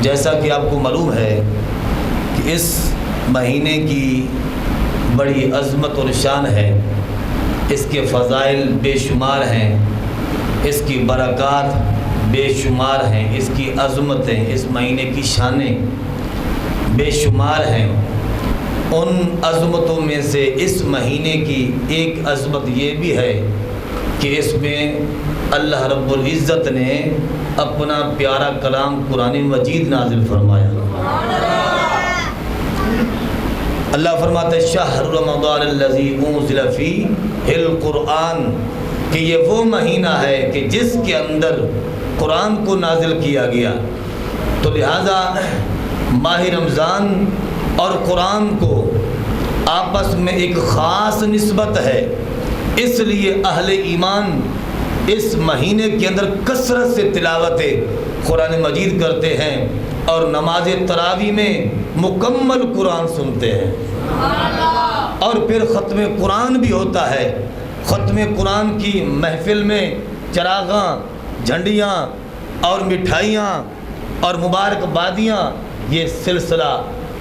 جیسا کہ آپ کو معلوم ہے کہ اس مہینے کی بڑی عظمت اور شان ہے، اس کے فضائل بے شمار ہیں، اس کی برکات بے شمار ہیں، اس کی عظمتیں، اس مہینے کی شانیں بے شمار ہیں۔ ان عظمتوں میں سے اس مہینے کی ایک عظمت یہ بھی ہے کہ اس میں اللہ رب العزت نے اپنا پیارا کلام قرآن مجید نازل فرمایا۔ اللہ فرماتا ہے شہر رمضان الذی انزل فیہ القرآن، کہ یہ وہ مہینہ ہے کہ جس کے اندر قرآن کو نازل کیا گیا۔ تو لہذا ماہ رمضان اور قرآن کو آپس میں ایک خاص نسبت ہے، اس لیے اہل ایمان اس مہینے کے اندر کثرت سے تلاوت قرآن مجید کرتے ہیں اور نماز تراویح میں مکمل قرآن سنتے ہیں، اور پھر ختم قرآن بھی ہوتا ہے۔ ختم قرآن کی محفل میں چراغاں، جھنڈیاں اور مٹھائیاں اور مبارکبادیاں، یہ سلسلہ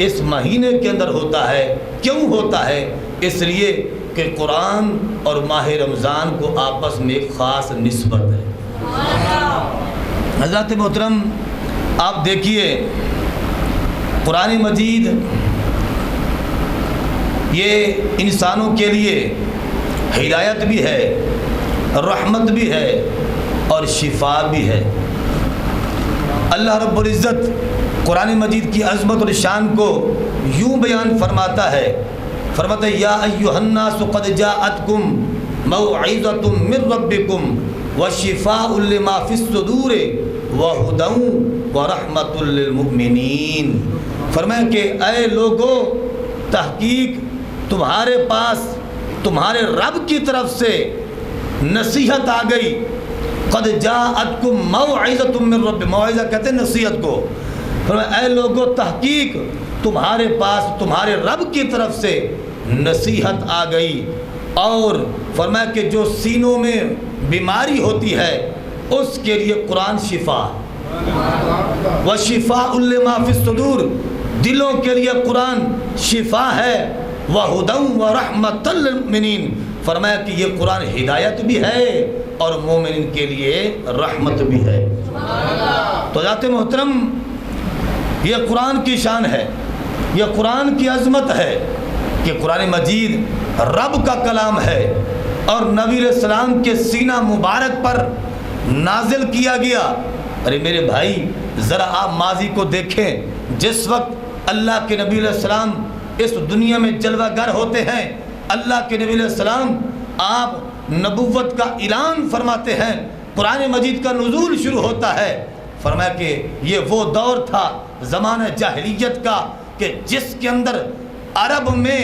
اس مہینے کے اندر ہوتا ہے۔ کیوں ہوتا ہے؟ اس لیے کہ قرآن اور ماہ رمضان کو آپس میں ایک خاص نسبت ہے۔ حضرات محترم، آپ دیکھیے قرآن مجید یہ انسانوں کے لیے ہدایت بھی ہے، رحمت بھی ہے اور شفا بھی ہے۔ اللہ رب العزت قرآن مجید کی عظمت اور شان کو یوں بیان فرماتا ہے، فرماتا ہے یا ایھا الناس قد جاءتکم موعظۃ من ربکم وشفاء لما فی الصدور وہدی ورحمۃ للمؤمنین۔ فرمایا کہ اے لوگو، تحقیق تمہارے پاس تمہارے رب کی طرف سے نصیحت آ گئی۔ قد جاءتکم موعظۃ من رب، موعظہ کہتے ہیں نصیحت کو۔ فرمایا اے لوگو، تحقیق تمہارے پاس تمہارے رب کی طرف سے نصیحت آ گئی، اور فرمایا کہ جو سینوں میں بیماری ہوتی ہے اس کے لیے قرآن شفا، وشفاء لما فی الصدور، دلوں کے لیے قرآن شفا ہے، وہدی ورحمۃ للمؤمنین، فرمایا کہ یہ قرآن ہدایت بھی ہے اور مومنین کے لیے رحمت بھی ہے۔ تو ذات محترم، یہ قرآن کی شان ہے، یہ قرآن کی عظمت ہے کہ قرآن مجید رب کا کلام ہے اور نبی علیہ السلام کے سینہ مبارک پر نازل کیا گیا۔ ارے میرے بھائی، ذرا آپ ماضی کو دیکھیں، جس وقت اللہ کے نبی علیہ السلام اس دنیا میں جلوہ گر ہوتے ہیں، اللہ کے نبی علیہ السلام آپ نبوت کا اعلان فرماتے ہیں، قرآن مجید کا نزول شروع ہوتا ہے۔ فرمایا کہ یہ وہ دور تھا زمانہ جاہلیت کا کہ جس کے اندر عرب میں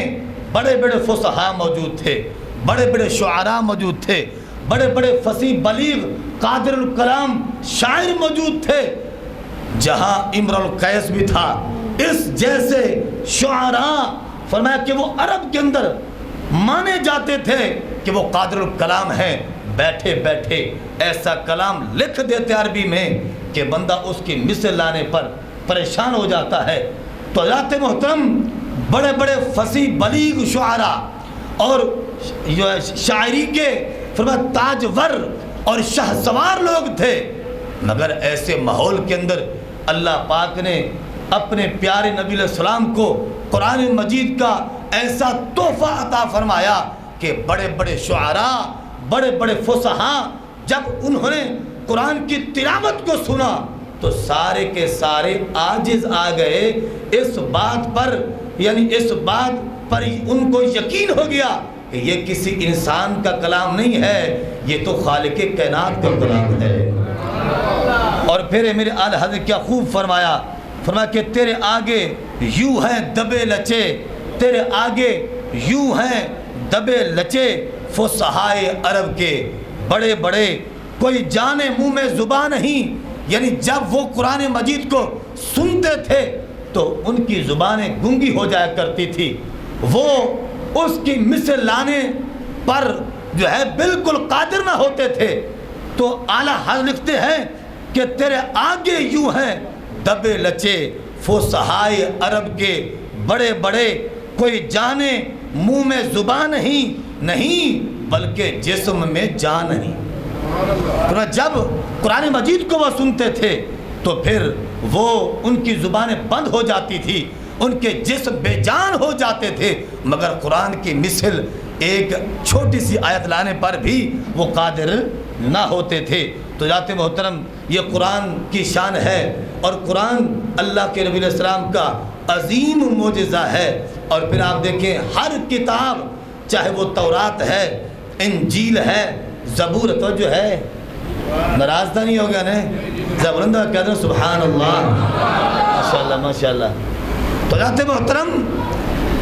بڑے بڑے فصحاء موجود تھے، بڑے بڑے شعراء موجود تھے، بڑے بڑے فصیح بلیغ قادر الکلام شاعر موجود تھے، جہاں امر القیس بھی تھا۔ اس جیسے شعراء فرمایا کہ وہ عرب کے اندر مانے جاتے تھے کہ وہ قادر الکلام ہیں، بیٹھے بیٹھے ایسا کلام لکھ دیتے عربی میں کہ بندہ اس کی مثل لانے پر پریشان ہو جاتا ہے۔ تو ذات محترم، بڑے بڑے فصیح بلیغ شعراء اور شاعری کے فرمایا تاجور اور شہسوار لوگ تھے، مگر ایسے ماحول کے اندر اللہ پاک نے اپنے پیارے نبی علیہ السلام کو قرآن مجید کا ایسا تحفہ عطا فرمایا کہ بڑے بڑے شعراء، بڑے بڑے فصحاء جب انہوں نے قرآن کی تلاوت کو سنا تو سارے کے سارے عاجز آ گئے اس بات پر، یعنی اس بات پر ان کو یقین ہو گیا کہ یہ کسی انسان کا کلام نہیں ہے، یہ تو خالق کائنات کا کلام ہے۔ اور پھر میرے اعلیٰ حضرت کیا خوب فرمایا، فرمایا کہ تیرے آگے یوں ہیں دبے لچے، تیرے آگے یوں ہیں دبے لچے فصحائے عرب کے بڑے بڑے، کوئی جانے منہ میں زبان نہیں، یعنی جب وہ قرآن مجید کو سنتے تھے تو ان کی زبانیں گنگی ہو جایا کرتی تھی، وہ اس کی مثل لانے پر جو ہے بالکل قادر نہ ہوتے تھے۔ تو اعلیٰ حضرت لکھتے ہیں کہ تیرے آگے یوں ہیں دبے لچے فصحائے عرب کے بڑے بڑے، کوئی جانے منہ میں زبان نہیں بلکہ جسم میں جان نہیں۔ جب قرآن مجید کو وہ سنتے تھے تو پھر وہ ان کی زبانیں بند ہو جاتی تھی، ان کے جسم بے جان ہو جاتے تھے، مگر قرآن کی مثل ایک چھوٹی سی آیت لانے پر بھی وہ قادر نہ ہوتے تھے۔ تو ذات محترم یہ قرآن کی شان ہے، اور قرآن اللہ کے نبی علیہ السلام کا عظیم معجزہ ہے۔ اور پھر آپ دیکھیں ہر کتاب، چاہے وہ تورات ہے، انجیل ہے، زبور، تو جو ہے ناراض نہیں ہو گیا نا، زبرندہ کہتے ہیں سبحان اللہ، ماشاءاللہ ماشاءاللہ۔ تو ذات محترم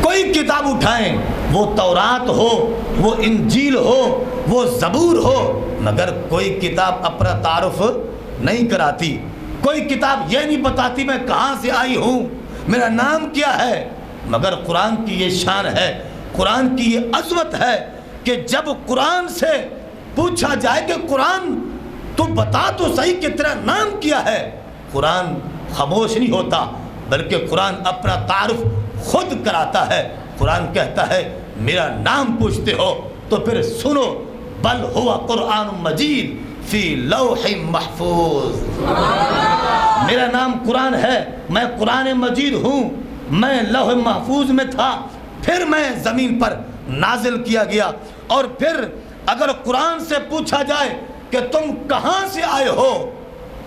کوئی کتاب اٹھائیں، وہ تورات ہو، وہ انجیل ہو، وہ زبور ہو، مگر کوئی کتاب اپنا تعارف نہیں کراتی، کوئی کتاب یہ نہیں بتاتی میں کہاں سے آئی ہوں، میرا نام کیا ہے۔ مگر قرآن کی یہ شان ہے، قرآن کی یہ عظمت ہے کہ جب قرآن سے پوچھا جائے کہ قرآن تو بتا تو صحیح کہ تیرا نام کیا ہے، قرآن خاموش نہیں ہوتا، بلکہ قرآن اپنا تعارف خود کراتا ہے۔ قرآن کہتا ہے میرا نام پوچھتے ہو تو پھر سنو، بل ہوا قرآن مجید فی لوح محفوظ، میرا نام قرآن ہے، میں قرآن مجید ہوں، میں لوح محفوظ میں تھا، پھر میں زمین پر نازل کیا گیا۔ اور پھر اگر قرآن سے پوچھا جائے کہ تم کہاں سے آئے ہو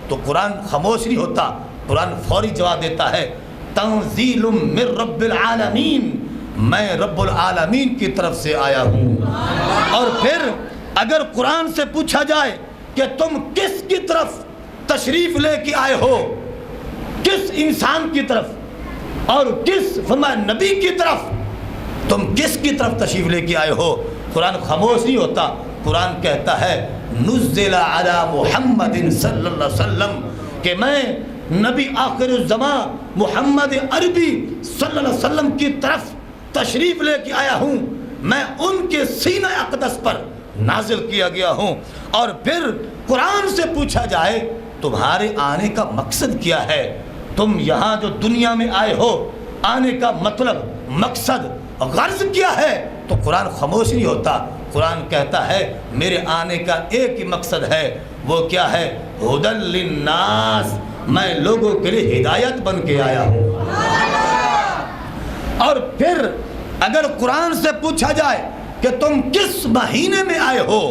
تو قرآن خاموش نہیں ہوتا، قرآن فوری جواب دیتا ہے تنزیل من رب العالمین، میں رب العالمین کی طرف سے آیا ہوں۔ اور پھر اگر قرآن سے پوچھا جائے کہ تم کس کی طرف تشریف لے کے آئے ہو، کس انسان کی طرف اور کس فرمایا نبی کی طرف، تم کس کی طرف تشریف لے کے آئے ہو، قرآن خاموش نہیں ہوتا، قرآن کہتا ہے نزل علی محمد صلی اللہ علیہ وسلم، کہ میں نبی آخر الزمان محمد عربی صلی اللہ علیہ وسلم کی طرف تشریف لے کے آیا ہوں، میں ان کے سینہ اقدس پر نازل کیا گیا ہوں۔ اور پھر قرآن سے پوچھا جائے تمہارے آنے کا مقصد کیا ہے، تم یہاں جو دنیا میں آئے ہو، آنے کا مطلب، مقصد، غرض کیا ہے، تو قرآن خاموش نہیں ہوتا، قرآن کہتا ہے میرے آنے کا ایک ہی مقصد ہے، وہ کیا ہے، ہدی للناس، میں لوگوں کے لیے ہدایت بن کے آیا ہوں۔ اور پھر اگر قرآن سے پوچھا جائے کہ تم کس مہینے میں آئے ہو،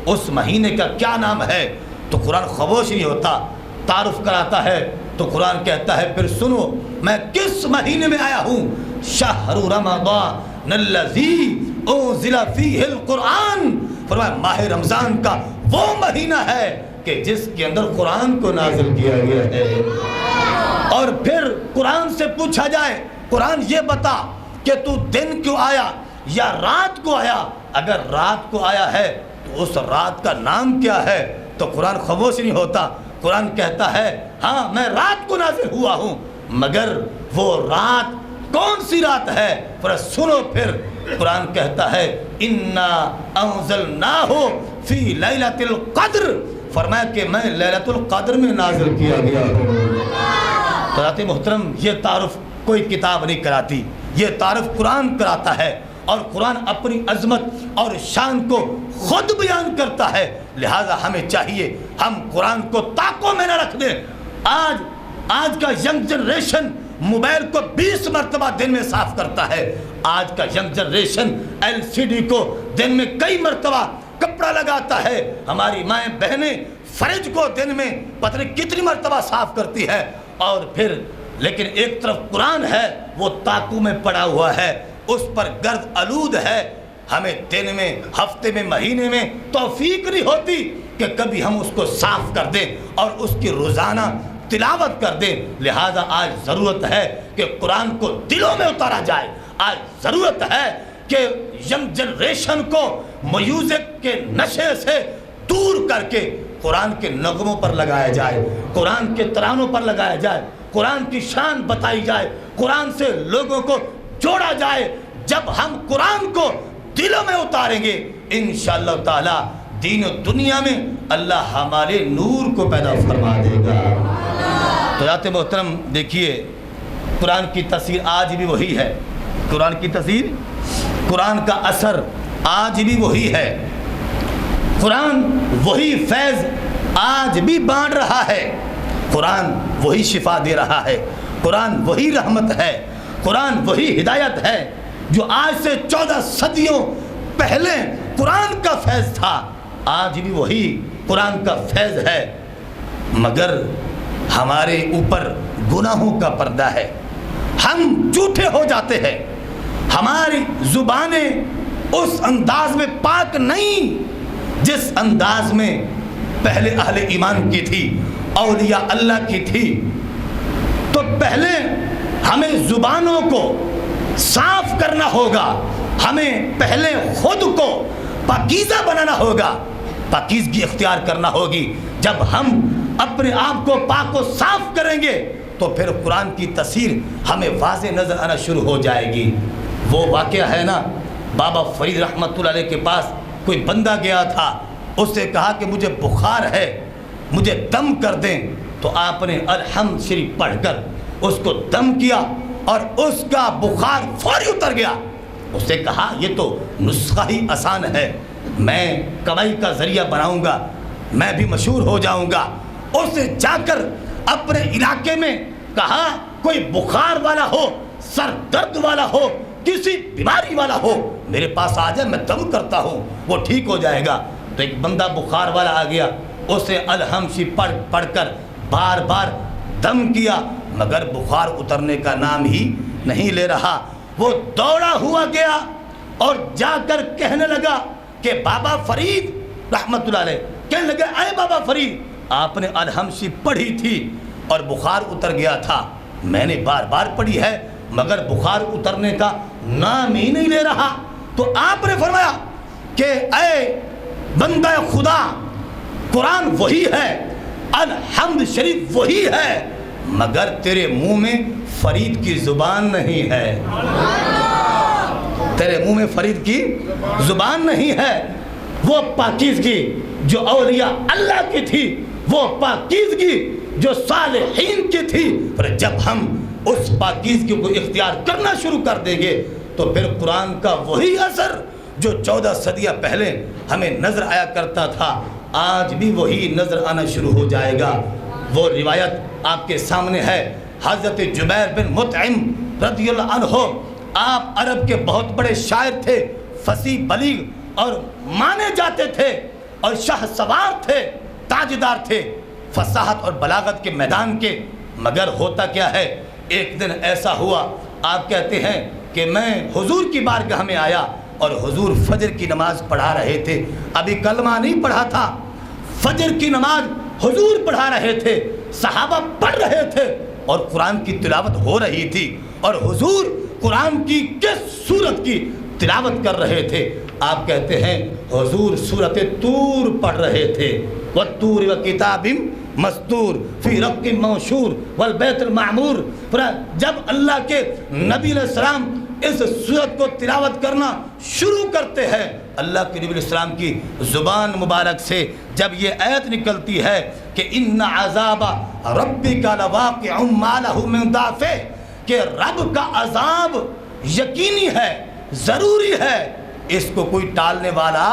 اس مہینے کا کیا نام ہے، تو قرآن خاموش نہیں ہوتا، تعارف کراتا ہے۔ تو قرآن کہتا ہے پھر سنو میں کس مہینے میں آیا ہوں، شہر رمضان الذی انزل فیہ القرآن، فرمایا ماہ رمضان کا وہ مہینہ ہے کہ جس کے اندر قرآن کو نازل کیا گیا ہے۔ اور پھر قرآن سے پوچھا جائے قرآن یہ بتا کہ تو دن کیوں آیا یا رات کو آیا، اگر رات کو آیا ہے تو اس رات کا نام کیا ہے، تو قرآن خاموش نہیں ہوتا، قرآن کہتا ہے ہاں میں رات کو نازل ہوا ہوں، مگر وہ رات کون سی رات ہے، پر سنو پھر قرآن کہتا ہے انا انزلناہ فی لیلۃ القدر، فرمایا کہ میں لیلۃ القدر میں نازل کیا گیا ہوں۔ حضرات محترم یہ تعارف کوئی کتاب نہیں کراتی، یہ تعارف قرآن کراتا ہے، اور قرآن اپنی عظمت اور شان کو خود بیان کرتا ہے، لہذا ہمیں چاہیے ہم قرآن کو طاقوں میں نہ رکھ دیں۔ آج کا ینگ جنریشن موبائل کو 20 مرتبہ دن میں صاف کرتا ہے، آج کا ینگ جنریشن LCD کو دن میں کئی مرتبہ کپڑا لگاتا ہے، ہماری مائیں بہنیں فریج کو دن میں پتہ نہیں کتنی مرتبہ صاف کرتی ہے، اور پھر لیکن ایک طرف قرآن ہے وہ طاقوں میں پڑا ہوا ہے، اس پر گرد آلود ہے، ہمیں دن میں، ہفتے میں، مہینے میں توفیق نہیں ہوتی کہ کبھی ہم اس کو صاف کر دیں اور اس کی روزانہ تلاوت کر دیں۔ لہذا آج ضرورت ہے کہ قرآن کو دلوں میں اتارا جائے، آج ضرورت ہے کہ ینگ جنریشن کو میوزک کے نشے سے دور کر کے قرآن کے نغموں پر لگایا جائے، قرآن کے ترانوں پر لگایا جائے، قرآن کی شان بتائی جائے، قرآن سے لوگوں کو جوڑا جائے۔ جب ہم قرآن کو دلوں میں اتاریں گے انشاءاللہ تعالی دین و دنیا میں اللہ ہمارے نور کو پیدا فرما دے گا۔ تو حضرات محترم دیکھیے قرآن کی تفسیر آج بھی وہی ہے، قرآن کی تفسیر، قرآن کا اثر آج بھی وہی ہے، قرآن وہی فیض آج بھی بانٹ رہا ہے، قرآن وہی شفا دے رہا ہے، قرآن وہی رحمت ہے، قرآن وہی ہدایت ہے جو آج سے 14 صدیوں پہلے قرآن کا فیض تھا، آج بھی وہی قرآن کا فیض ہے، مگر ہمارے اوپر گناہوں کا پردہ ہے، ہم جھوٹے ہو جاتے ہیں، ہماری زبانیں اس انداز میں پاک نہیں جس انداز میں پہلے اہل ایمان کی تھی، اولیاء اللہ کی تھی۔ تو پہلے ہمیں زبانوں کو صاف کرنا ہوگا، ہمیں پہلے خود کو پاکیزہ بنانا ہوگا، پاکیزگی اختیار کرنا ہوگی۔ جب ہم اپنے آپ کو پاک و صاف کریں گے تو پھر قرآن کی تفسیر ہمیں واضح نظر آنا شروع ہو جائے گی۔ وہ واقعہ ہے نا، بابا فرید رحمت اللہ علیہ کے پاس کوئی بندہ گیا تھا، اس سے کہا کہ مجھے بخار ہے، مجھے دم کر دیں، تو آپ نے الحمد شریف پڑھ کر اس کو دم کیا اور اس کا بخار فوری اتر گیا۔ اس سے کہا یہ تو نسخہ ہی آسان ہے، میں کمائی کا ذریعہ بناؤں گا، میں بھی مشہور ہو جاؤں گا۔ اس نے جا کر اپنے علاقے میں کہا کوئی بخار والا ہو، سر درد والا ہو، کسی بیماری والا ہو، میرے پاس آ جائے، میں دم کرتا ہوں، وہ ٹھیک ہو جائے گا۔ تو ایک بندہ بخار والا آ گیا، اسے الحمد شریف پڑھ کر بار بار دم کیا، مگر بخار اترنے کا نام ہی نہیں لے رہا۔ وہ دوڑا ہوا گیا اور جا کر کہنے لگا کہ بابا فرید رحمت اللہ علیہ، کہنے لگے اے بابا فرید، آپ نے الحمد شریف پڑھی تھی اور بخار اتر گیا تھا، میں نے بار بار پڑھی ہے مگر بخار اترنے کا نام ہی نہیں لے رہا۔ تو آپ نے فرمایا کہ اے بندہ خدا، قرآن وہی ہے، الحمد شریف وہی ہے، مگر تیرے منہ میں فرید کی زبان نہیں ہے، تیرے منہ میں فرید کی زبان نہیں ہے۔ وہ پاکیزگی جو اولیاء اللہ کی تھی، وہ پاکیزگی جو صالحین کی تھی، پر جب ہم اس پاکیزگی کو اختیار کرنا شروع کر دیں گے تو پھر قرآن کا وہی اثر جو 14 صدیاں پہلے ہمیں نظر آیا کرتا تھا، آج بھی وہی نظر آنا شروع ہو جائے گا۔ وہ روایت آپ کے سامنے ہے، حضرت جبیر بن مطعم رضی اللہ عنہ، آپ عرب کے بہت بڑے شاعر تھے، فصیح بلیغ اور مانے جاتے تھے، اور شاہ سوار تھے، تاجدار تھے فصاحت اور بلاغت کے میدان کے۔ مگر ہوتا کیا ہے، ایک دن ایسا ہوا، آپ کہتے ہیں کہ میں حضور کی بارگاہ میں آیا اور حضور فجر کی نماز پڑھا رہے تھے، ابھی کلمہ نہیں پڑھا تھا، فجر کی نماز حضور پڑھا رہے تھے، صحابہ پڑھ رہے تھے اور قرآن کی تلاوت ہو رہی تھی، اور حضور قرآن کی کس سورت کی تلاوت کر رہے تھے؟ آپ کہتے ہیں حضور سورت طور پڑھ رہے تھے، وَالطُّورِ وَكِتَابٍ مَسْطُورٍ فِي رَقٍّ مَنشُورٍ وَالْبَيْتِ الْمَعْمُورِ۔ جب اللہ کے نبی علیہ السلام اس سورت کو تلاوت کرنا شروع کرتے ہیں، اللہ کے نبی علیہ السلام کی زبان مبارک سے جب یہ آیت نکلتی ہے کہ اِنَّ عَذَابَ رَبِّكَ لَوَاقِعٌ مَا لَهُ مِن دَافِعٍ، کہ رب کا عذاب یقینی ہے، ضروری ہے، اس کو کوئی ٹالنے والا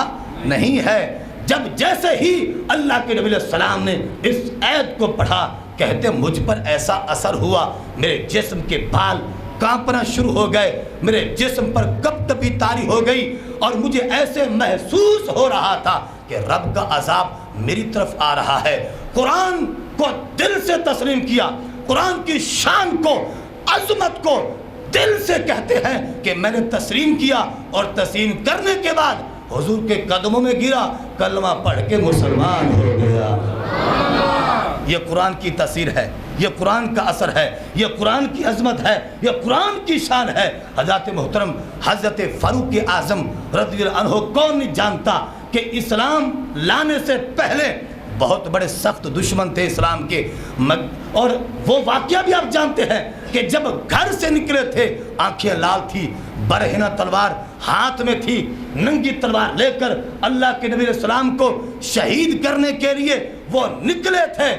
نہیں ہے۔ جب جیسے ہی اللہ کے نبی علیہ السلام نے اس آیت کو پڑھا، کہتے مجھ پر ایسا اثر ہوا، میرے جسم کے بال کانپنا شروع ہو گئے، میرے جسم پر کپکپی طاری ہو گئی، اور مجھے ایسے محسوس ہو رہا تھا کہ رب کا عذاب میری طرف آ رہا ہے۔ قرآن کو دل سے تسلیم کیا، قرآن کی شان کو، عظمت کو دل سے کہتے ہیں کہ میں نے تسلیم کیا، اور تسلیم کرنے کے بعد حضور کے قدموں میں گرا، کلمہ پڑھ کے مسلمان ہو گیا۔ یہ قرآن کی تاثیر ہے، یہ قرآن کا اثر ہے، یہ قرآن کی عظمت ہے، یہ قرآن کی شان ہے۔ حضرت محترم حضرت فاروق اعظم رضی اللہ عنہ کون نہیں جانتا کہ اسلام لانے سے پہلے بہت بڑے سخت دشمن تھے اسلام کے، اور وہ واقعہ بھی آپ جانتے ہیں کہ جب گھر سے نکلے تھے آنکھیں لال تھی، برہنہ تلوار ہاتھ میں تھی، ننگی تلوار لے کر اللہ کے نبی علیہ السلام کو شہید کرنے کے لیے وہ نکلے تھے،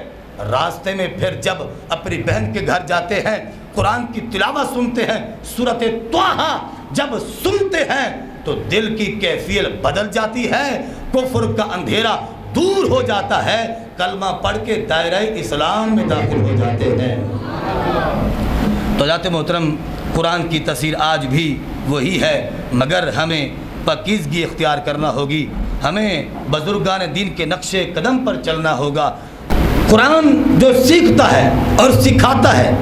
راستے میں پھر جب اپنی بہن کے گھر جاتے ہیں قرآن کی تلاوت سنتے ہیں، سورۃ طٰہٰ جب سنتے ہیں تو دل کی کیفیت بدل جاتی ہے، کفر کا اندھیرا دور ہو جاتا ہے، کلمہ پڑھ کے دائرہ اسلام میں داخل ہو جاتے ہیں۔ تو حضرات محترم، قرآن کی تفسیر آج بھی وہی ہے، مگر ہمیں پاکیزگی اختیار کرنا ہوگی، ہمیں بزرگان دین کے نقش قدم پر چلنا ہوگا۔ قرآن جو سیکھتا ہے اور سکھاتا ہے،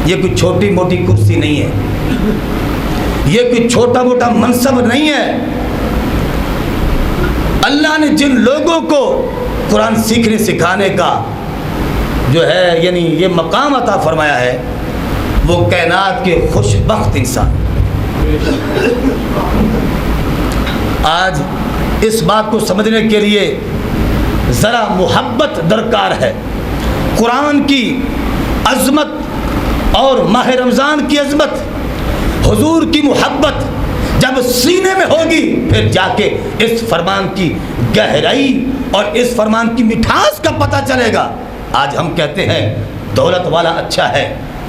یہ کوئی چھوٹی موٹی کرسی نہیں ہے، یہ کوئی چھوٹا موٹا منصب نہیں ہے۔ اللہ نے جن لوگوں کو قرآن سیکھنے سکھانے کا جو ہے یعنی یہ مقام عطا فرمایا ہے، وہ کائنات کے خوش بخت انسان۔ آج اس بات کو سمجھنے کے لیے ذرا محبت درکار ہے۔ قرآن کی عظمت اور ماہ رمضان کی عظمت، حضور کی محبت جب سینے میں ہوگی، پھر جا کے اس فرمان کی گہرائی اور اس فرمان کی مٹھاس کا پتہ چلے گا۔ آج ہم کہتے ہیں دولت والا اچھا ہے،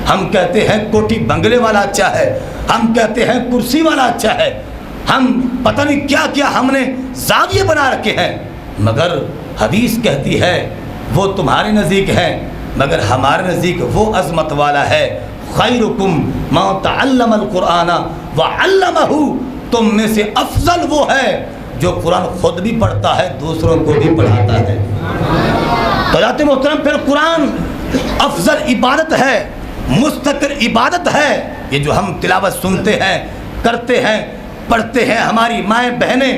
ہم کہتے ہیں کوٹھی بنگلے والا اچھا ہے، ہم کہتے ہیں کرسی والا اچھا ہے، ہم پتہ نہیں کیا کیا ہم نے زاویے بنا رکھے ہیں، مگر حدیث کہتی ہے وہ تمہارے نزدیک ہے، مگر ہمارے نزدیک وہ عظمت والا ہے۔ خیرکم من تعلم القرآن وعلمہ، تم میں سے افضل وہ ہے جو قرآن خود بھی پڑھتا ہے، دوسروں کو بھی پڑھاتا ہے۔ تو حضرات محترم، پھر قرآن افضل عبادت ہے، مستقر عبادت ہے۔ یہ جو ہم تلاوت سنتے ہیں، کرتے ہیں، پڑھتے ہیں، ہماری مائیں بہنیں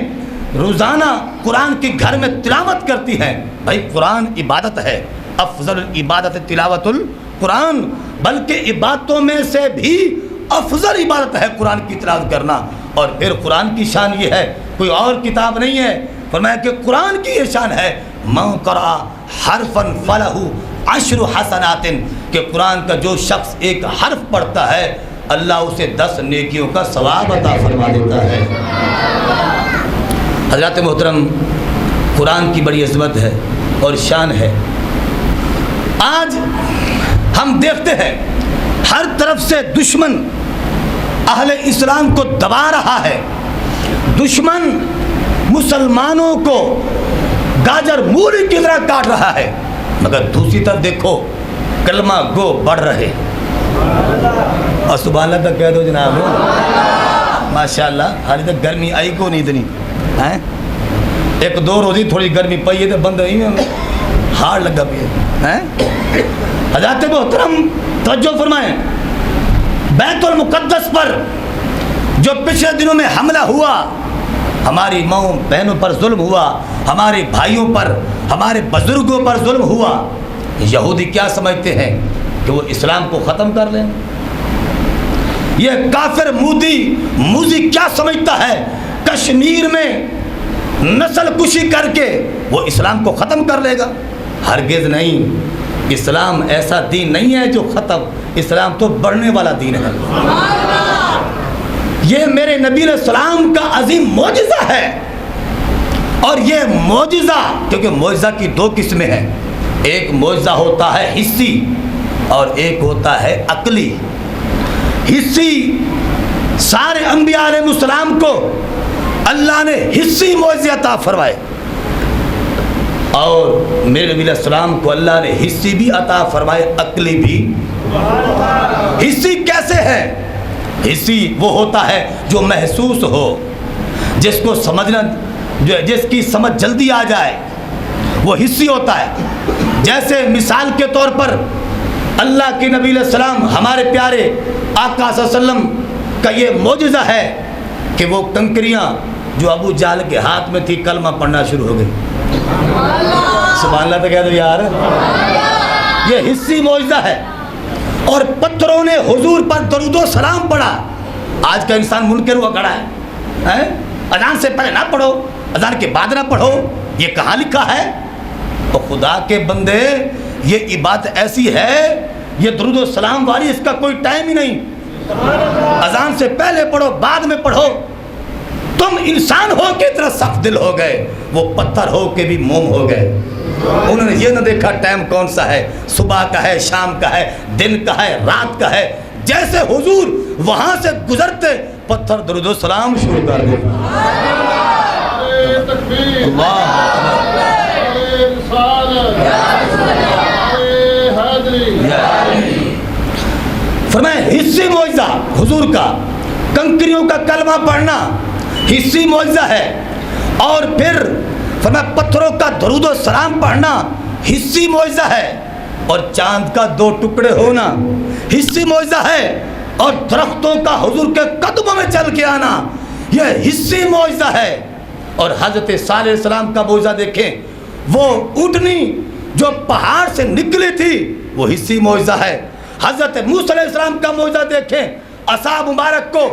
روزانہ قرآن کے گھر میں تلاوت کرتی ہیں، بھائی قرآن عبادت ہے۔ افضل العبادت تلاوت القرآن، بلکہ عبادتوں میں سے بھی افضل عبادت ہے قرآن کی تلاوت کرنا۔ اور پھر قرآن کی شان یہ ہے، کوئی اور کتاب نہیں ہے، فرمایا کہ قرآن کی یہ شان ہے من قرأ حرفا فلہ عشر حسنات، کہ قرآن کا جو شخص ایک حرف پڑھتا ہے اللہ اسے 10 نیکیوں کا ثواب عطا فرما دیتا ہے۔ حضرات محترم، قرآن کی بڑی عظمت ہے اور شان ہے۔ آج ہم دیکھتے ہیں ہر طرف سے دشمن اہل اسلام کو دبا رہا ہے، دشمن مسلمانوں کو گاجر مولی کی طرح کاٹ رہا ہے، مگر دوسری طرف دیکھو کلمہ گو بڑھ رہے۔ اور سبحان اللہ تک کہہ دو جناب، ماشاءاللہ۔ حالی تک گرمی آئی کو نہیں اتنی، ایک دو روزی تھوڑی گرمی پئی ہے تو بند ہوئی میں ہار لگا پی ہے۔ حضرات محترم توجہ فرمائیں، بیت المقدس پر جو پچھلے دنوں میں حملہ ہوا، ہماری ماؤں بہنوں پر ظلم ہوا، ہمارے بھائیوں پر، ہمارے بزرگوں پر ظلم ہوا، یہودی کیا سمجھتے ہیں کہ وہ اسلام کو ختم کر لیں؟ یہ کافر موذی کیا سمجھتا ہے کشمیر میں نسل کشی کر کے وہ اسلام کو ختم کر لے گا؟ ہرگز نہیں، اسلام ایسا دین نہیں ہے جو ختم، اسلام تو بڑھنے والا دین ہے۔ یہ میرے نبی علیہ السلام کا عظیم معجزہ ہے، اور یہ معجزہ، کیونکہ معجزہ کی 2 قسمیں ہیں، ایک معجزہ ہوتا ہے حسی اور ایک ہوتا ہے عقلی۔ حسی سارے انبیاء علیہ السلام کو اللہ نے حسی معجزے عطا فرمائے، اور میرے نبی علیہ السلام کو اللہ نے حسی بھی عطا فرمائے، عقلی بھی۔ حسی کیسے ہے؟ حسی وہ ہوتا ہے جو محسوس ہو، جس کو سمجھنا، جس کی سمجھ جلدی آ جائے، وہ حسی ہوتا ہے۔ جیسے مثال کے طور پر اللہ کے نبی علیہ السلام، ہمارے پیارے آقا صلی اللہ علیہ وسلم کا یہ معجزہ ہے کہ وہ کنکریاں جو ابو جہل کے ہاتھ میں تھی کلمہ پڑھنا شروع ہو گئی۔ سبحان اللہ تو کہہ دو یار، یہ حسی معجزہ ہے۔ اور پتھروں نے حضور پر درود و سلام پڑھا۔ آج کا انسان منکر ہوا کھڑا ہے، اذان سے پہلے نہ پڑھو، اذان کے بعد نہ پڑھو، یہ کہاں لکھا ہے؟ تو خدا کے بندے، یہ عبادت ایسی ہے، یہ درود و سلام والی، اس کا کوئی ٹائم ہی نہیں۔ اذان سے پہلے پڑھو، بعد میں پڑھو۔ تم انسان ہو کے اتنا سخت دل ہو گئے، وہ پتھر ہو کے بھی موم ہو گئے۔ انہوں نے یہ نہ دیکھا ٹائم کون سا ہے، صبح کا ہے، شام کا ہے، دن کا ہے، رات کا ہے، جیسے حضور وہاں سے گزرتے پتھر درود و سلام شروع کر دے. فرمایا حصی معجزہ حضور کا، کنکریوں کا کلمہ پڑھنا حصی معجزہ ہے، اور پھر فرمایا پتھروں کا درود و سلام پڑھنا حصی معجزہ ہے، اور چاند کا 2 ٹکڑے ہونا حصی معجزہ ہے، اور درختوں کا حضور کے قدموں میں چل کے آنا یہ حصی معجزہ ہے. اور حضرت صالح علیہ السلام کا معجزہ دیکھیں، وہ اونٹنی جو پہاڑ سے نکلی تھی وہ حصی معجزہ ہے. حضرت موسیٰ علیہ السلام کا معجزہ دیکھیں، عصا مبارک کو،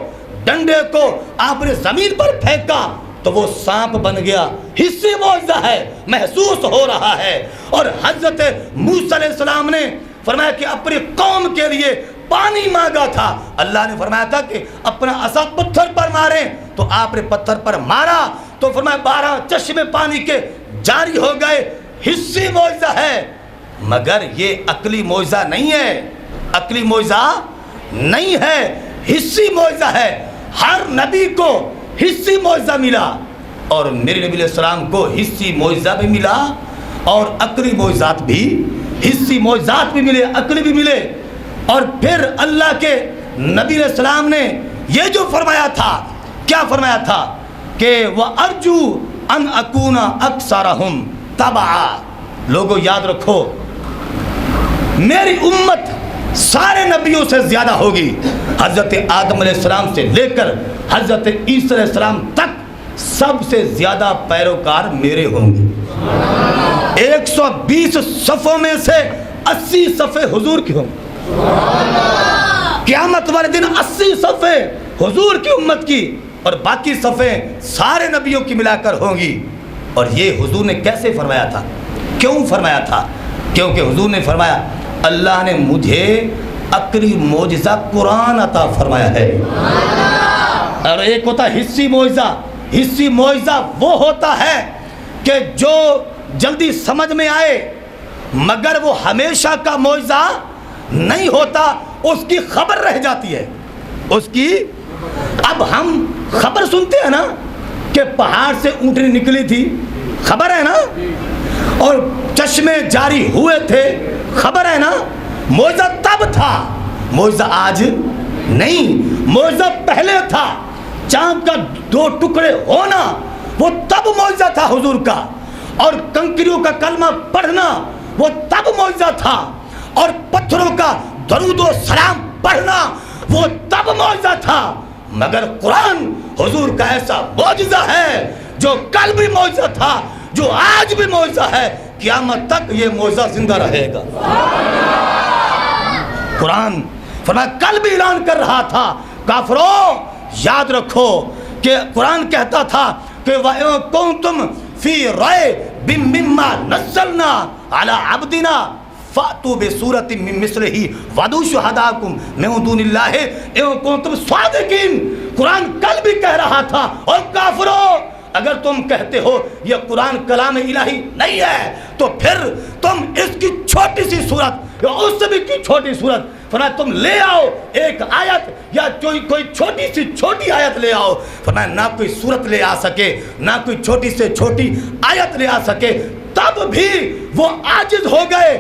ڈنڈے کو آپ نے زمین پر پھینکا تو وہ سانپ بن گیا، حصی معجزہ ہے، محسوس ہو رہا ہے. اور حضرت موسیٰ علیہ السلام نے فرمایا کہ اپنی قوم کے لیے پانی مانگا تھا، اللہ نے فرمایا تھا کہ اپنا عصا پتھر پر ماریں، تو آپ نے پتھر پر مارا تو فرمایا 12 چشمے پانی کے جاری ہو گئے. حصی معجزہ ہے، مگر یہ عقلی معجزہ نہیں ہے، عقلی معجزہ نہیں ہے، حصی معجزہ ہے. ہر نبی کو حصی معجزہ ملا، اور میرے نبی علیہ السلام کو حصی معجزہ بھی ملا، اور عقلی معجزات بھی، حصی معجزات بھی ملے، عقلی بھی ملے. اور پھر اللہ کے نبی علیہ السلام نے یہ جو فرمایا تھا، کیا فرمایا تھا کہ وَأَرْجُو أَنْ أَكُونَ أَكْثَرَهُمْ تَبَعًا. لوگوں یاد رکھو میری امت سارے نبیوں سے زیادہ ہوگی، حضرت آدم علیہ السلام سے لے کر حضرت عیسیٰ علیہ السلام تک سب سے زیادہ پیروکار میرے ہوں گے. 120 صفوں میں سے 80 صفے حضور کی ہوں گے. قیامت والے دن 80 صفے حضور کی امت کی، اور باقی صفیں سارے نبیوں کی ملا کر ہوں گی. اور یہ حضور نے کیسے فرمایا تھا، کیوں فرمایا تھا؟ کیونکہ حضور نے فرمایا اللہ نے مجھے عقلی معجزہ قرآن عطا فرمایا ہے. اور ایک ہوتا حصی معجزہ، حصی معجزہ وہ ہوتا ہے کہ جو جلدی سمجھ میں آئے، مگر وہ ہمیشہ کا معجزہ نہیں ہوتا، اس کی خبر رہ جاتی ہے، اس کی. اب ہم خبر سنتے ہیں نا کہ پہاڑ سے اونٹنی نکلی تھی، خبر ہے نا، اور چشمے جاری ہوئے تھے، خبر ہے نا. معجزہ تب تھا، معجزہ آج نہیں. معجزہ پہلے تھا، چاند کا 2 ٹکڑے ہونا وہ تب معجزہ تھا حضور کا، اور کنکریوں کا کلمہ پڑھنا وہ تب معجزہ تھا، اور پتھروں کا درود و سلام پڑھنا وہ تب معجزہ تھا. مگر قرآن حضور کا ایسا معجزہ ہے جو کل بھی معجزہ تھا، جو آج بھی معجزہ ہے، قیامت تک یہ معجزہ زندہ رہے گا. قرآن فرمایا کل بھی اعلان کر رہا تھا، کافروں یاد رکھو کہ قرآن کہتا تھا کہ وَإِن كُنتُمْ فِي رَيْبٍ مِّمَّا نَزَّلْنَا عَلَىٰ عَبْدِنَا فَأْتُوا بِسُورَةٍ مِّن مِّثْلِهِ وَادْعُوا شُهَدَاءَكُم مِّن دُونِ اللَّهِ إِن كُنتُمْ صَادِقِينَ. قرآن کل بھی کہہ رہا تھا، اور کافروں اگر تم کہتے ہو یہ قرآن کلام الہی نہیں ہے تو پھر تم اس کی چھوٹی سی صورت یا اس سے بھی کی چھوٹی صورت فرمایا تم لے آؤ، ایک آیت یا کوئی چھوٹی سی چھوٹی آیت لے آؤ. فرمایا نہ کوئی صورت لے آ سکے، نہ کوئی چھوٹی سے چھوٹی آیت لے آ سکے، تب بھی وہ عاجز ہو گئے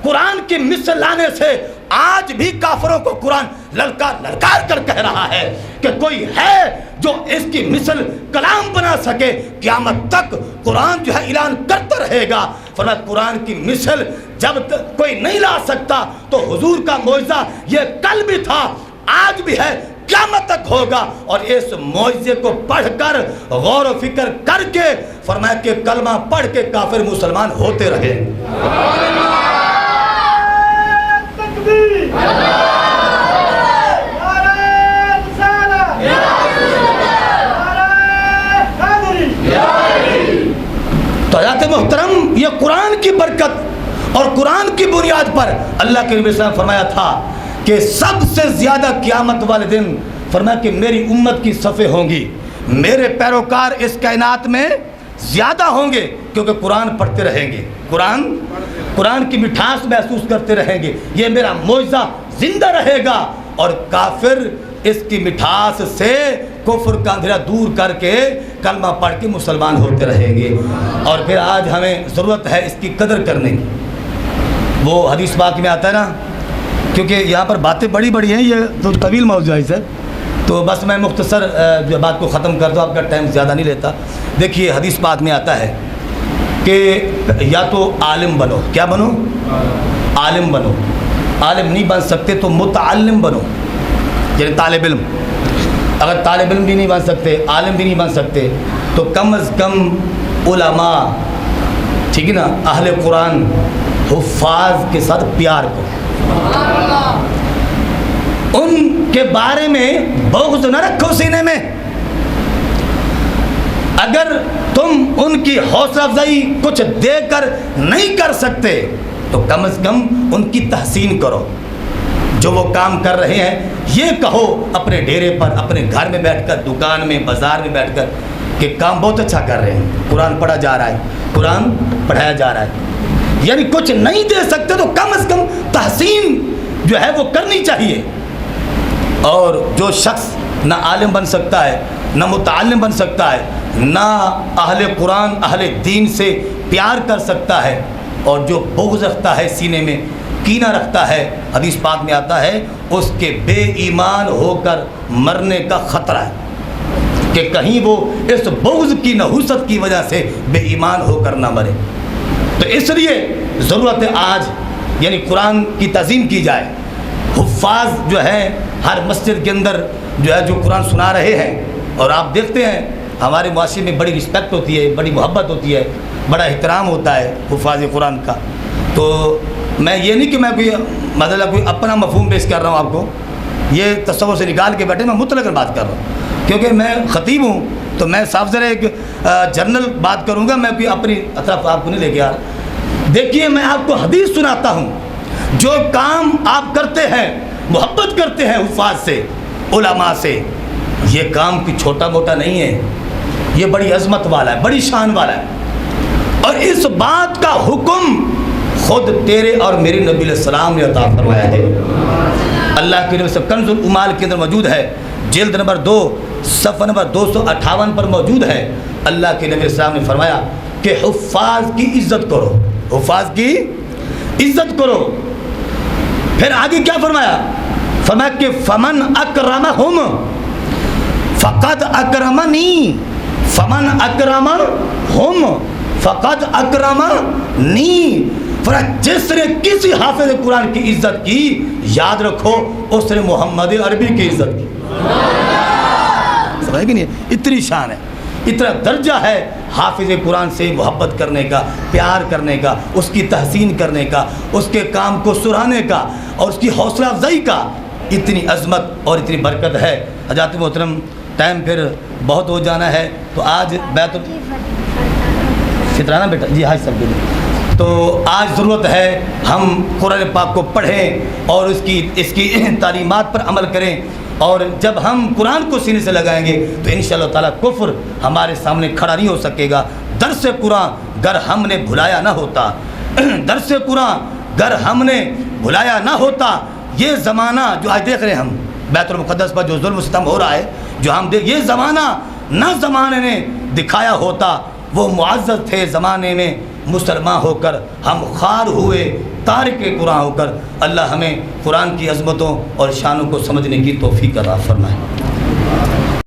قرآن کی مثل لانے سے. آج بھی کافروں کو قرآن للکار کر کہہ رہا ہے کہ کوئی ہے جو اس کی مثل کلام بنا سکے. قیامت تک قرآن جو ہے اعلان کرتا رہے گا. فرمایا قرآن کی مثل جب تک کوئی نہیں لا سکتا تو حضور کا معجزہ یہ کل بھی تھا، آج بھی ہے، قیامت تک ہوگا. اور اس معجزے کو پڑھ کر غور و فکر کر کے فرمایا کہ کلمہ پڑھ کے کافر مسلمان ہوتے رہے. تو حضرات محترم، یہ قرآن کی برکت اور قرآن کی بنیاد پر اللہ کے نبی صلی اللہ علیہ وسلم فرمایا تھا کہ سب سے زیادہ قیامت والے دن فرمایا کہ میری امت کی صفیں ہوں گی، میرے پیروکار اس کائنات میں زیادہ ہوں گے کیونکہ قرآن پڑھتے رہیں گے، قرآن کی مٹھاس محسوس کرتے رہیں گے، یہ میرا معجزہ زندہ رہے گا، اور کافر اس کی مٹھاس سے کفر کا اندھیرا دور کر کے کلمہ پڑھ کے مسلمان ہوتے رہیں گے۔ اور پھر آج ہمیں ضرورت ہے اس کی قدر کرنے کی۔ وہ حدیث پاک میں آتا ہے نا، کیونکہ یہاں پر باتیں بڑی بڑی ہیں، یہ تو طویل موضوع ہے سر، تو بس میں مختصر جو بات کو ختم کر دوں، آپ کا ٹائم زیادہ نہیں لیتا۔ دیکھیے حدیث پاک میں آتا ہے کہ یا تو عالم بنو، کیا بنو؟ عالم بنو، عالم نہیں بن سکتے تو متعلم بنو، یعنی طالب علم۔ اگر طالب علم بھی نہیں بن سکتے، عالم بھی نہیں بن سکتے، تو کم از کم علماء، ٹھیک ہے نا، اہل قرآن، حفاظ کے ساتھ پیار کرو، ان کے بارے میں بغض نہ رکھو سینے میں۔ اگر تم ان کی حوصلہ افزائی کچھ دے کر نہیں کر سکتے تو کم از کم ان کی تحسین کرو۔ جو وہ کام کر رہے ہیں یہ کہو اپنے ڈیرے پر، اپنے گھر میں بیٹھ کر، دکان میں، بازار میں بیٹھ کر کہ کام بہت اچھا کر رہے ہیں، قرآن پڑھا جا رہا ہے، قرآن پڑھایا جا رہا ہے۔ یعنی کچھ نہیں دے سکتے تو کم از کم تحسین جو ہے وہ کرنی چاہیے۔ اور جو شخص نہ عالم بن سکتا ہے، نہ متعلم بن سکتا ہے، نہ اہل قرآن، اہل دین سے پیار کر سکتا ہے، اور جو بغض رکھتا ہے سینے میں، کینہ رکھتا ہے، حدیث پاک میں آتا ہے اس کے بے ایمان ہو کر مرنے کا خطرہ ہے، کہ کہیں وہ اس بغض کی نحوست کی وجہ سے بے ایمان ہو کر نہ مرے۔ تو اس لیے ضرورت ہے آج یعنی قرآن کی تعظیم کی جائے۔ حفاظ جو ہیں ہر مسجد کے اندر جو ہے جو قرآن سنا رہے ہیں، اور آپ دیکھتے ہیں ہمارے معاشرے میں بڑی رسپیکٹ ہوتی ہے، بڑی محبت ہوتی ہے، بڑا احترام ہوتا ہے حفاظ قرآن کا۔ تو میں یہ نہیں کہ میں کوئی مطلب کوئی اپنا مفہوم پیش کر رہا ہوں آپ کو، یہ تصور سے نکال کے بیٹھے، میں مطلق بات کر رہا ہوں، کیونکہ میں خطیب ہوں تو میں صاف ذرا ایک جنرل بات کروں گا، میں کوئی اپنی اطراف آپ کو نہیں لے کے آ رہا۔ دیکھیے میں آپ کو حدیث سناتا ہوں، جو کام آپ کرتے ہیں، محبت کرتے ہیں حفاظ سے، علماء سے، یہ کام کوئی چھوٹا موٹا نہیں ہے، یہ بڑی عظمت والا ہے، بڑی شان والا ہے، اور اس بات کا حکم خود تیرے اور میرے نبی علیہ السلام نے عطا فرمایا ہے۔ اللہ کے نبی سے کنز الامال کے اندر موجود ہے، جلد نمبر 2 صفحہ نمبر 258 پر موجود ہے۔ اللہ کے نبی علیہ السلام نے فرمایا کہ حفاظ کی عزت کرو، حفاظ کی عزت کرو۔ پھر آگے کیا فرمایا؟ فرمایا کہ فمن اکرمہم فقد اکرمنی، فمن اکرمہم فقد اکرمنی۔ جس نے کسی حافظ قرآن کی عزت کی، یاد رکھو اس نے محمد عربی کی عزت کی۔ سمجھ گئے نہیں؟ اتنی شان ہے، اتنا درجہ ہے حافظ قرآن سے محبت کرنے کا، پیار کرنے کا، اس کی تحسین کرنے کا، اس کے کام کو سراہنے کا، اور اس کی حوصلہ افزائی کا۔ اتنی عظمت اور اتنی برکت ہے۔ حضرات محترم، ٹائم پھر بہت ہو جانا ہے، تو آج بیت فطرانہ بیٹا جی حاج صاحب کے، تو آج ضرورت ہے ہم قرآن پاک کو پڑھیں اور اس کی تعلیمات پر عمل کریں، اور جب ہم قرآن کو سینے سے لگائیں گے تو انشاءاللہ تعالیٰ کفر ہمارے سامنے کھڑا نہیں ہو سکے گا۔ درس قرآن گر ہم نے بھلایا نہ ہوتا، درس قرآن گر ہم نے بھلایا نہ ہوتا، یہ زمانہ جو آج دیکھ رہے ہیں ہم بیت المقدس پر جو ظلم و ستم ہو رہا ہے، جو ہم دیکھ، یہ زمانہ نہ زمانے نے دکھایا ہوتا، وہ معزز تھے زمانے میں، مسلمان ہو کر ہم خار ہوئے، تارک قرآن ہو کر۔ اللہ ہمیں قرآن کی عظمتوں اور شانوں کو سمجھنے کی توفیق عطا فرمائے۔